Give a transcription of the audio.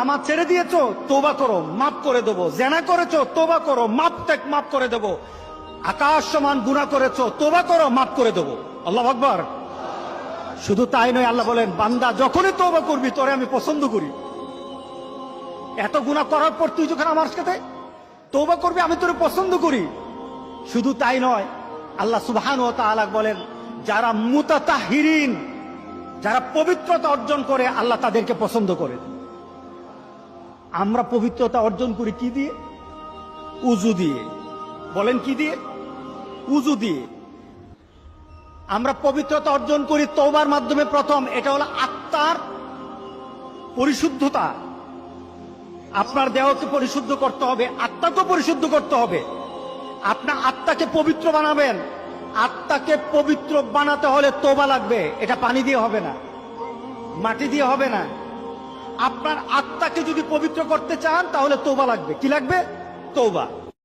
আমার ছেড়ে দিয়েছো, তওবা করো, মাফ করে দেবো। জেনা করেছো, তওবা করো, মাফ করে দেবো। আকাশ সমান গুনাহ করেছো, তওবা করো, মাফ করে দেবো। আল্লাহু আকবার। শুধু তাই নয়, আল্লাহ বলেন, বান্দা যখনই তওবা করবি তোরে আমি পছন্দ করি। এত গুনাহ করার পর তুই যখন আমার সাথে তওবা করবি, আমি তোরে পছন্দ করি। শুধু তাই নয়, আল্লাহ সুবহানাহু ওয়া তাআলা বলেন, যারা মুতাতাহহিরিন, যারা পবিত্রতা অর্জন করে, আল্লাহ তাদেরকে পছন্দ করে। আমরা পবিত্রতা অর্জন করি কি দিয়ে? উযু দিয়ে। বলেন কি দিয়ে? উযু দিয়ে। আমরা পবিত্রতা অর্জন করি তওবার মাধ্যমে। প্রথম, এটা হলো আত্মার পরিশুদ্ধতা। আপনার দেহকে পরিশুদ্ধ করতে হবে, আত্মাকে পরিশুদ্ধ করতে হবে। আপনার আত্মাকে পবিত্র বানাবেন। আত্মাকে পবিত্র বানাতে হলে তওবা লাগবে। এটা পানি দিয়ে হবে না, মাটি দিয়ে হবে না। আপনার আত্মাকে যদি পবিত্র করতে চান তাহলে তওবা লাগবে। কি লাগবে? তওবা।